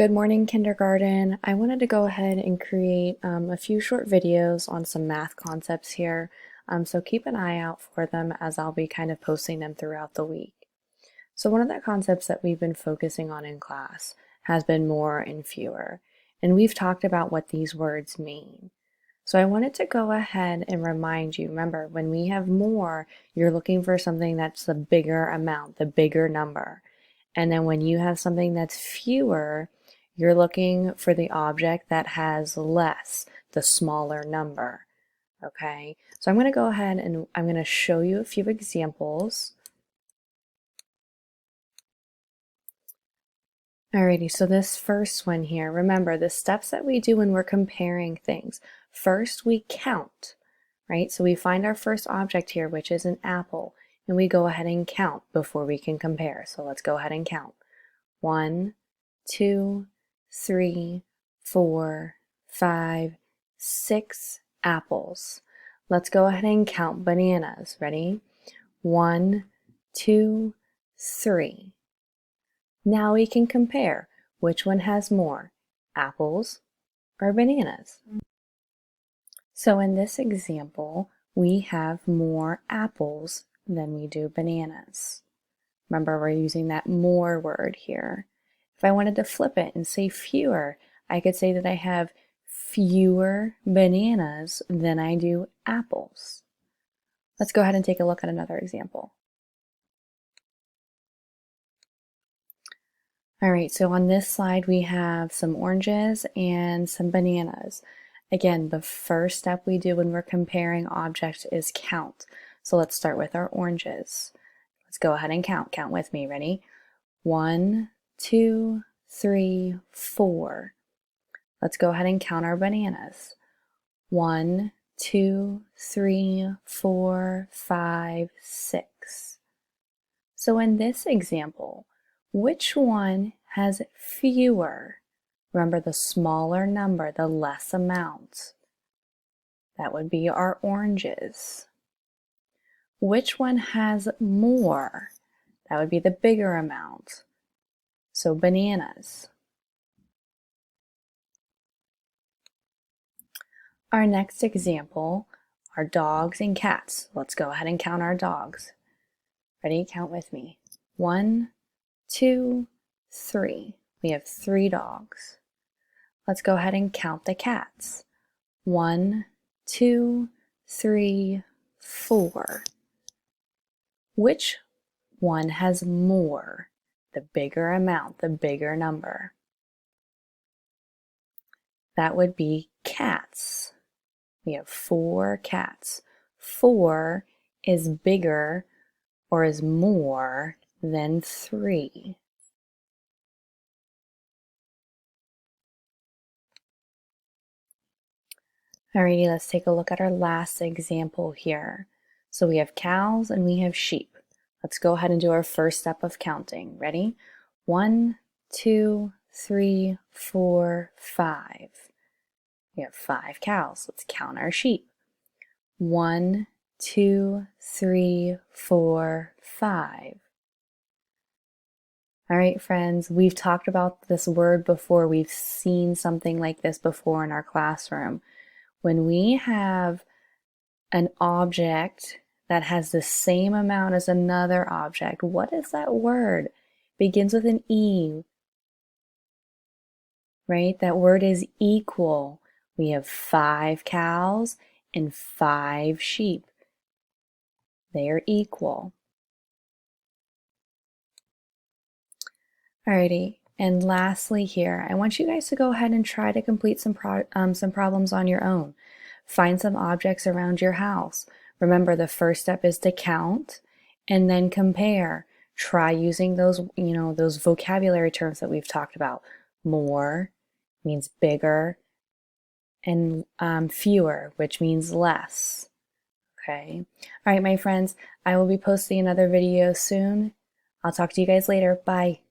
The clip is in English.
Good morning, kindergarten. I wanted to go ahead and create a few short videos on some math concepts here. So keep an eye out for them as I'll be kind of posting them throughout the week. So one of the concepts that we've been focusing on in class has been more and fewer. And we've talked about what these words mean. So I wanted to go ahead and remind you, remember, when we have more, you're looking for something that's the bigger amount, the bigger number. And then when you have something that's fewer, you're looking for the object that has less, the smaller number. Okay, so I'm going to go ahead and I'm going to show you a few examples. Alrighty, so this first one here, remember the steps that we do when we're comparing things. First, we count, right? So we find our first object here, which is an apple, and we go ahead and count before we can compare. So let's go ahead and count. 1, 2, 3, 4, 5, 6 apples. Let's go ahead and count bananas. Ready? 1, 2, 3. Now we can compare which one has more, apples or bananas. So in this example, we have more apples than we do bananas. Remember, we're using that more word here. If I wanted to flip it and say fewer, I could say that I have fewer bananas than I do apples. Let's go ahead and take a look at another example. All right, so on this slide we have some oranges and some bananas. Again, the first step we do when we're comparing objects is count. So let's start with our oranges. Let's go ahead and count. Count with me. Ready? 1, 2, 3, 4. Let's go ahead and count our bananas. 1, 2, 3, 4, 5, 6. So in this example, which one has fewer? Remember, the smaller number, the less amount. That would be our oranges. Which one has more? That would be the bigger amount. So bananas. Our next example are dogs and cats. Let's go ahead and count our dogs. Ready? Count with me. 1, 2, 3. We have 3 dogs. Let's go ahead and count the cats. 1, 2, 3, 4. Which one has more? The bigger amount, the bigger number. That would be cats. We have 4 cats. 4 is bigger or is more than 3. Alrighty, let's take a look at our last example here. So we have cows and we have sheep. Let's go ahead and do our first step of counting. Ready? 1, 2, 3, 4, 5. We have 5 cows. Let's count our sheep. 1, 2, 3, 4, 5. All right, friends, we've talked about this word before. We've seen something like this before in our classroom. When we have an object that has the same amount as another object, what is that word? Begins with an E, right? That word is equal. We have 5 cows and 5 sheep. They are equal. Alrighty, and lastly here, I want you guys to go ahead and try to complete some problems on your own. Find some objects around your house. Remember, the first step is to count and then compare. Try using those, those vocabulary terms that we've talked about. More means bigger, and fewer, which means less. Okay. All right, my friends, I will be posting another video soon. I'll talk to you guys later. Bye.